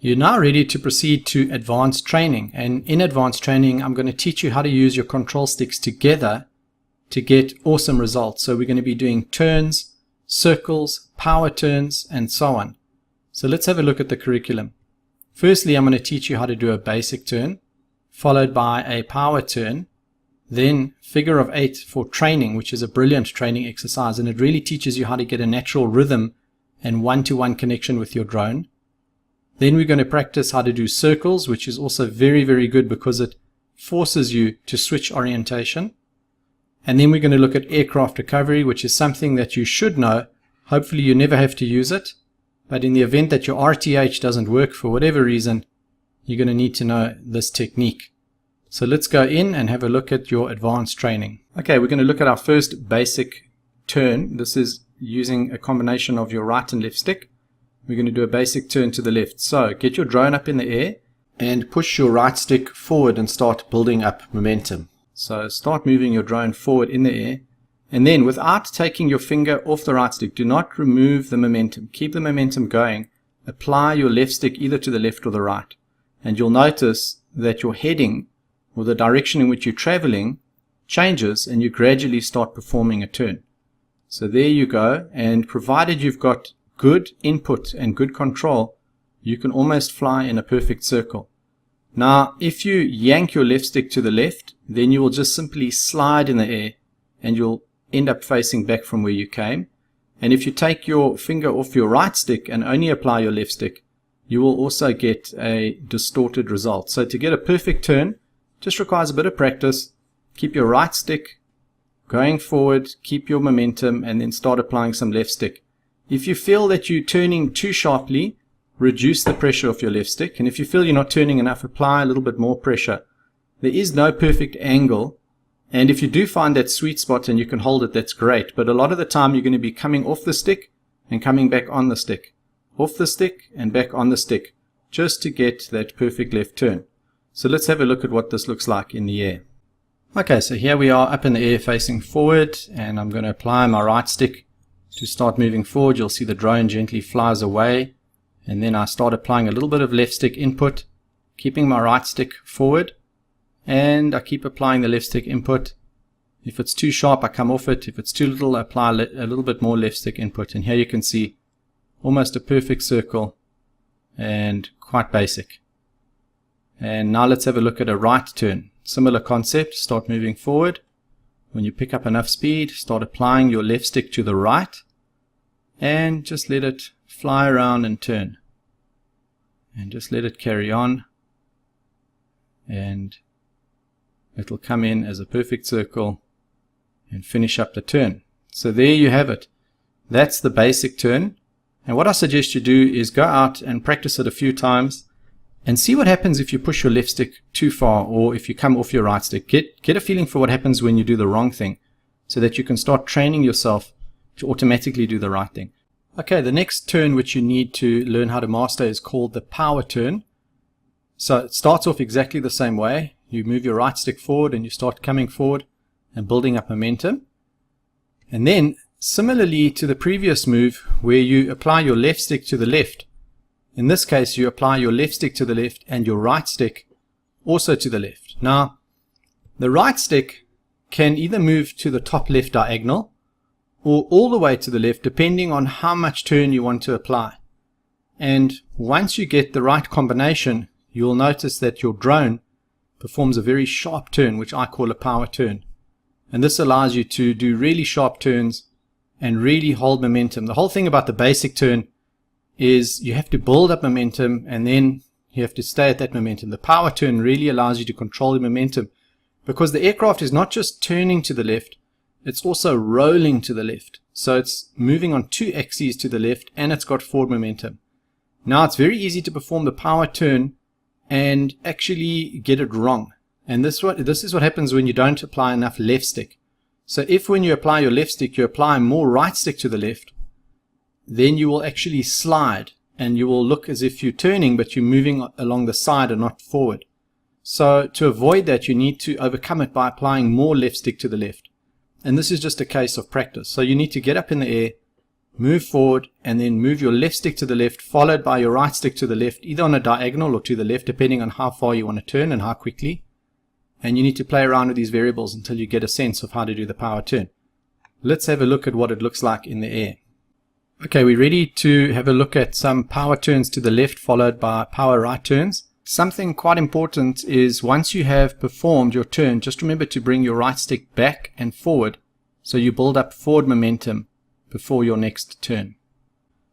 You're now ready to proceed to advanced training, and in advanced training I'm going to teach you how to use your control sticks together to get awesome results. So we're going to be doing turns, circles, power turns, and so on. So let's have a look at the curriculum. Firstly, I'm going to teach you how to do a basic turn, followed by a power turn, then figure of 8 for training, which is a brilliant training exercise, and it really teaches you how to get a natural rhythm and one-to-one connection with your drone. Then we're going to practice how to do circles, which is also very, very good because it forces you to switch orientation. And then we're going to look at aircraft recovery, which is something that you should know. Hopefully you never have to use it, but in the event that your RTH doesn't work for whatever reason, you're going to need to know this technique. So let's go in and have a look at your advanced training. Okay, we're going to look at our first basic turn. This is using a combination of your right and left stick. We're going to do a basic turn to the left. So get your drone up in the air and push your right stick forward and start building up momentum. So start moving your drone forward in the air, and then without taking your finger off the right stick, do not remove the momentum. Keep the momentum going. Apply your left stick either to the left or the right, and you'll notice that your heading or the direction in which you're traveling changes, and you gradually start performing a turn. So there you go, and provided you've got good input and good control, you can almost fly in a perfect circle. Now, if you yank your left stick to the left, then you will just simply slide in the air and you'll end up facing back from where you came. And if you take your finger off your right stick and only apply your left stick, you will also get a distorted result. So to get a perfect turn, just requires a bit of practice. Keep your right stick going forward, keep your momentum, and then start applying some left stick. If you feel that you're turning too sharply, reduce the pressure of your left stick. And if you feel you're not turning enough, apply a little bit more pressure. There is no perfect angle. And if you do find that sweet spot and you can hold it, that's great. But a lot of the time you're going to be coming off the stick and coming back on the stick. Off the stick and back on the stick, just to get that perfect left turn. So let's have a look at what this looks like in the air. Okay, so here we are up in the air facing forward, and I'm going to apply my right stick to start moving forward. You'll see the drone gently flies away, and then I start applying a little bit of left stick input, keeping my right stick forward, and I keep applying the left stick input. If it's too sharp, I come off it. If it's too little, I apply a little bit more left stick input. And here you can see almost a perfect circle and quite basic. And now let's have a look at a right turn. Similar concept, start moving forward. When you pick up enough speed, start applying your left stick to the right and just let it fly around and turn. And just let it carry on, and it'll come in as a perfect circle and finish up the turn. So there you have it. That's the basic turn. And what I suggest you do is go out and practice it a few times and see what happens if you push your left stick too far, or if you come off your right stick. Get a feeling for what happens when you do the wrong thing, so that you can start training yourself to automatically do the right thing. Okay, the next turn which you need to learn how to master is called the power turn. So it starts off exactly the same way. You move your right stick forward and you start coming forward and building up momentum. And then, similarly to the previous move where you apply your left stick to the left, in this case, you apply your left stick to the left and your right stick also to the left. Now, the right stick can either move to the top left diagonal or all the way to the left, depending on how much turn you want to apply. And once you get the right combination, you'll notice that your drone performs a very sharp turn, which I call a power turn. And this allows you to do really sharp turns and really hold momentum. The whole thing about the basic turn is you have to build up momentum and then you have to stay at that momentum. The power turn really allows you to control the momentum, because the aircraft is not just turning to the left, it's also rolling to the left. So it's moving on 2 axes to the left and it's got forward momentum. Now it's very easy to perform the power turn and actually get it wrong. And this is what happens when you don't apply enough left stick. So if when you apply your left stick, you apply more right stick to the left, then you will actually slide and you will look as if you're turning, but you're moving along the side and not forward. So to avoid that, you need to overcome it by applying more left stick to the left. And this is just a case of practice. So you need to get up in the air move forward, and then move your left stick to the left, followed by your right stick to the left, either on a diagonal or to the left, depending on how far you want to turn and how quickly. And you need to play around with these variables until you get a sense of how to do the power turn. Let's have a look at what it looks like in the air. Okay, we're ready to have a look at some power turns to the left, followed by power right turns. Something quite important is once you have performed your turn, just remember to bring your right stick back and forward so you build up forward momentum before your next turn.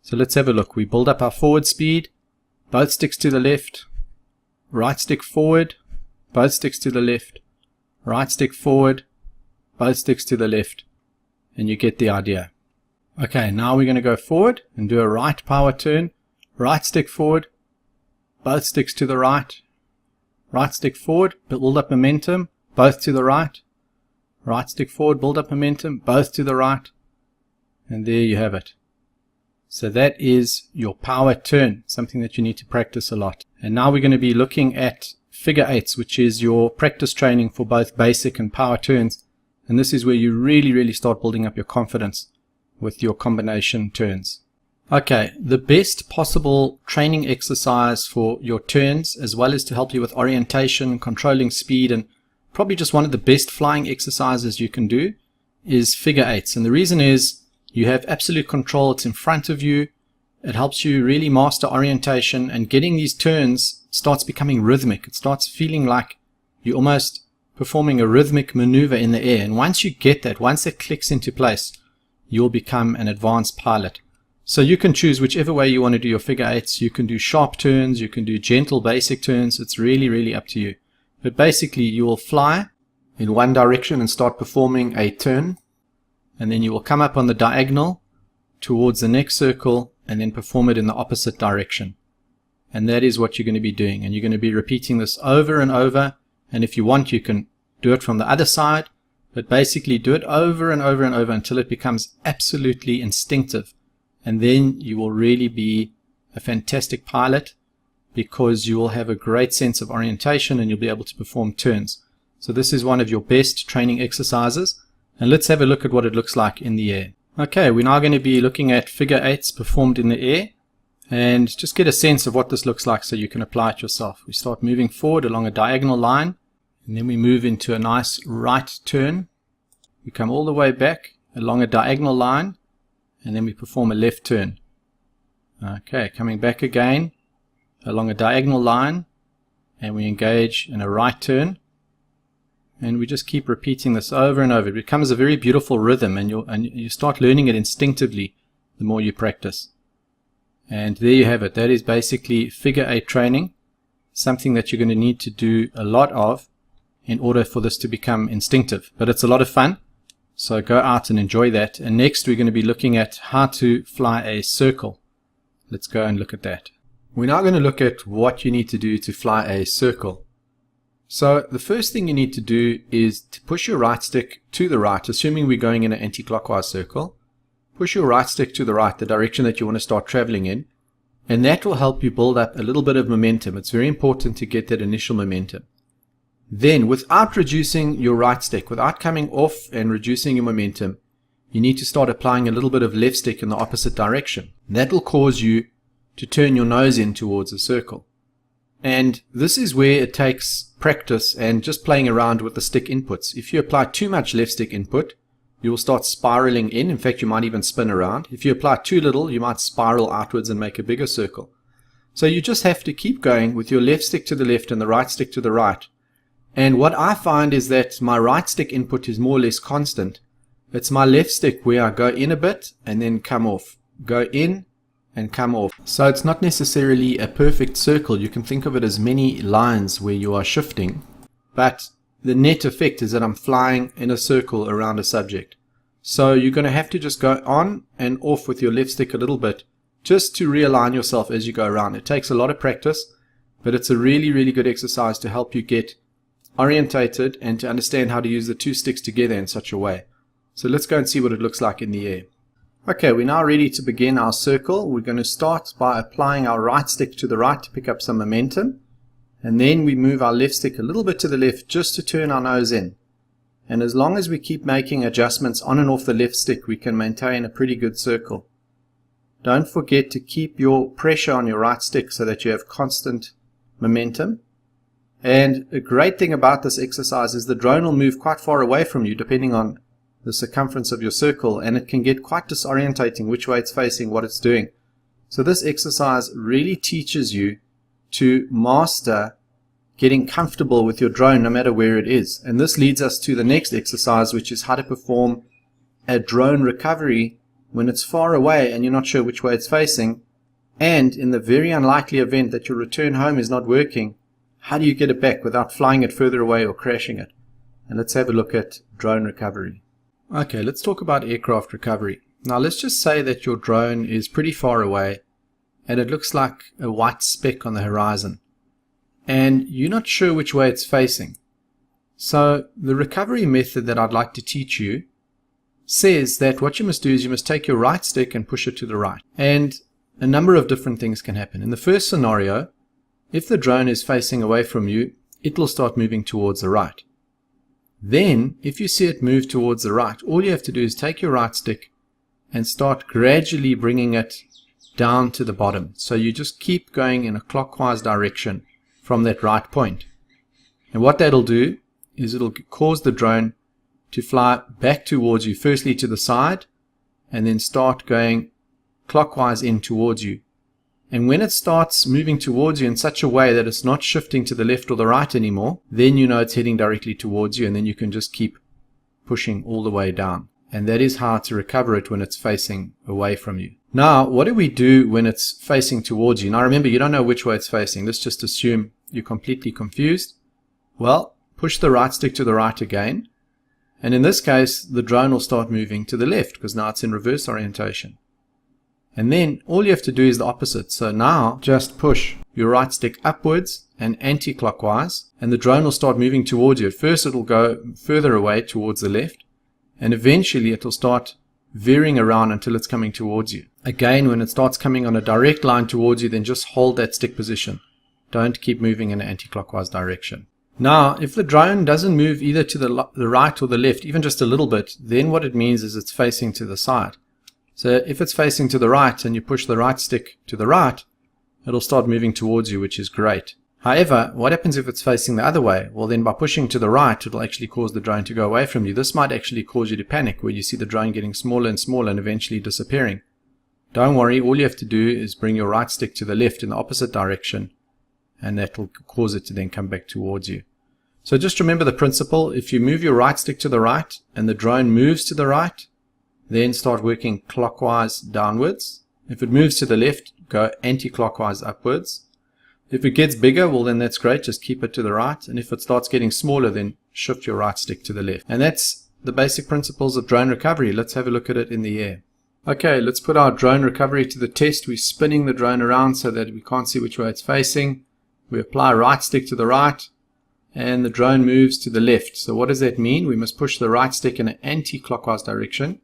So let's have a look. We build up our forward speed, both sticks to the left, right stick forward, both sticks to the left, right stick forward, both sticks to the left, and you get the idea. Okay, now we're going to go forward and do a right power turn, right stick forward, both sticks to the right, right stick forward, build up momentum, both to the right, right stick forward, build up momentum, both to the right, and there you have it. So that is your power turn, something that you need to practice a lot. And now we're going to be looking at figure eights, which is your practice training for both basic and power turns. And this is where you really start building up your confidence with your combination turns. Okay, the best possible training exercise for your turns, as well as to help you with orientation, controlling speed, and probably just one of the best flying exercises you can do, is figure eights. And the reason is you have absolute control. It's in front of you. It helps you really master orientation, and getting these turns starts becoming rhythmic. It starts feeling like you're almost performing a rhythmic maneuver in the air. And once you get that, once it clicks into place, you'll become an advanced pilot. So you can choose whichever way you want to do your figure eights. You can do sharp turns, you can do gentle basic turns. It's really up to you. But basically you will fly in one direction and start performing a turn, and then you will come up on the diagonal towards the next circle and then perform it in the opposite direction. And that is what you're going to be doing, and you're going to be repeating this over and over. And if you want, you can do it from the other side, but basically do it over and over and over until it becomes absolutely instinctive. And then you will really be a fantastic pilot, because you will have a great sense of orientation and you'll be able to perform turns. So this is one of your best training exercises, and let's have a look at what it looks like in the air. Okay, we're now going to be looking at figure eights performed in the air, and just get a sense of what this looks like so you can apply it yourself. We start moving forward along a diagonal line, and then we move into a nice right turn. We come all the way back along a diagonal line, and then we perform a left turn. Okay, coming back again along a diagonal line, and we engage in a right turn, and we just keep repeating this over and over. It becomes a very beautiful rhythm, and you start learning it instinctively the more you practice. And there you have it. That is basically figure eight training, something that you're going to need to do a lot of in order for this to become instinctive. But it's a lot of fun. So go out and enjoy that. And next we're going to be looking at how to fly a circle. Let's go and look at that. We're now going to look at what you need to do to fly a circle. So the first thing you need to do is to push your right stick to the right, assuming we're going in an anti-clockwise circle. Push your right stick to the right, the direction that you want to start traveling in, and that will help you build up a little bit of momentum. It's very important to get that initial momentum. Then, without reducing your right stick, without coming off and reducing your momentum, you need to start applying a little bit of left stick in the opposite direction. That will cause you to turn your nose in towards a circle. And this is where it takes practice and just playing around with the stick inputs. If you apply too much left stick input, you will start spiraling in. In fact, you might even spin around. If you apply too little, you might spiral outwards and make a bigger circle. So you just have to keep going with your left stick to the left and the right stick to the right. And what I find is that my right stick input is more or less constant. It's my left stick where I go in a bit and then come off. Go in and come off. So it's not necessarily a perfect circle. You can think of it as many lines where you are shifting. But the net effect is that I'm flying in a circle around a subject. So you're going to have to just go on and off with your left stick a little bit just to realign yourself as you go around. It takes a lot of practice, but it's a really good exercise to help you get orientated and to understand how to use the two sticks together in such a way. So let's go and see what it looks like in the air. Okay, we're now ready to begin our circle. We're going to start by applying our right stick to the right to pick up some momentum. And then we move our left stick a little bit to the left just to turn our nose in. And as long as we keep making adjustments on and off the left stick, we can maintain a pretty good circle. don't forget to keep your pressure on your right stick so that you have constant momentum. And a great thing about this exercise is the drone will move quite far away from you depending on the circumference of your circle, and it can get quite disorientating which way it's facing, what it's doing. So this exercise really teaches you to master getting comfortable with your drone no matter where it is. And this leads us to the next exercise, which is how to perform a drone recovery when it's far away and you're not sure which way it's facing, and in the very unlikely event that your return home is not working, how do you get it back without flying it further away or crashing it? And let's have a look at drone recovery. Okay, let's talk about aircraft recovery. Now let's just say that your drone is pretty far away and it looks like a white speck on the horizon and you're not sure which way it's facing. So the recovery method that I'd like to teach you says that what you must do is you must take your right stick and push it to the right. And a number of different things can happen. In the first scenario, if the drone is facing away from you, it will start moving towards the right. Then, if you see it move towards the right, all you have to do is take your right stick and start gradually bringing it down to the bottom. So you just keep going in a clockwise direction from that right point. And what that'll do is it'll cause the drone to fly back towards you, firstly to the side, and then start going clockwise in towards you. And when it starts moving towards you in such a way that it's not shifting to the left or the right anymore, then you know it's heading directly towards you, and then you can just keep pushing all the way down. And that is how to recover it when it's facing away from you. Now, what do we do when it's facing towards you? Now remember, you don't know which way it's facing. Let's just assume you're completely confused. Well, push the right stick to the right again. And in this case, the drone will start moving to the left because now it's in reverse orientation. And then all you have to do is the opposite. So now just push your right stick upwards and anti-clockwise, and the drone will start moving towards you. At first it will go further away towards the left, and eventually it will start veering around until it's coming towards you. Again, when it starts coming on a direct line towards you, then just hold that stick position. Don't keep moving in an anti-clockwise direction. Now, if the drone doesn't move either to the right or the left, even just a little bit, then what it means is it's facing to the side. So if it's facing to the right and you push the right stick to the right, it'll start moving towards you, which is great. However, what happens if it's facing the other way? Well, then by pushing to the right, it'll actually cause the drone to go away from you. This might actually cause you to panic, where you see the drone getting smaller and smaller and eventually disappearing. Don't worry, all you have to do is bring your right stick to the left in the opposite direction, and that will cause it to then come back towards you. So just remember the principle. If you move your right stick to the right and the drone moves to the right, then start working clockwise downwards. If it moves to the left, go anti-clockwise upwards. If it gets bigger, well then that's great, just keep it to the right. And if it starts getting smaller, then shift your right stick to the left. And that's the basic principles of drone recovery. Let's have a look at it in the air. Okay, let's put our drone recovery to the test. We're spinning the drone around so that we can't see which way it's facing. We apply right stick to the right, and the drone moves to the left. So what does that mean? We must push the right stick in an anti-clockwise direction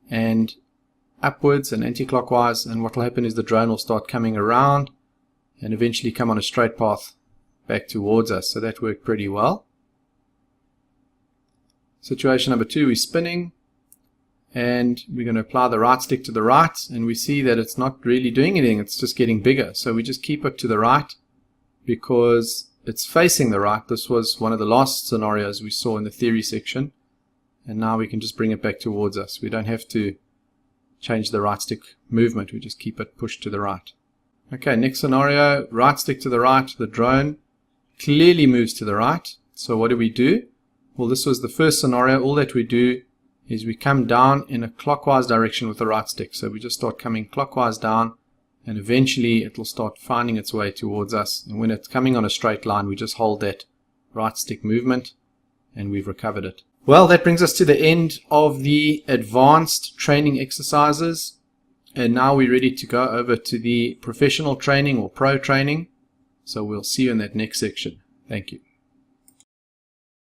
and upwards and anti-clockwise, and what will happen is the drone will start coming around and eventually come on a straight path back towards us. So that worked pretty well. Situation number 2, we're spinning and we're going to apply the right stick to the right, and we see that it's not really doing anything, it's just getting bigger. So we just keep it to the right because it's facing the right. This was one of the last scenarios we saw in the theory section, and now we can just bring it back towards us. We don't have to change the right stick movement, we just keep it pushed to the right. Okay, next scenario, right stick to the right, the drone clearly moves to the right. So what do? Well, this was the first scenario. All that we do is we come down in a clockwise direction with the right stick. So we just start coming clockwise down, and eventually it will start finding its way towards us. And when it's coming on a straight line, we just hold that right stick movement and we've recovered it. Well, that brings us to the end of the advanced training exercises. And now we're ready to go over to the professional training or pro training. So we'll see you in that next section. Thank you.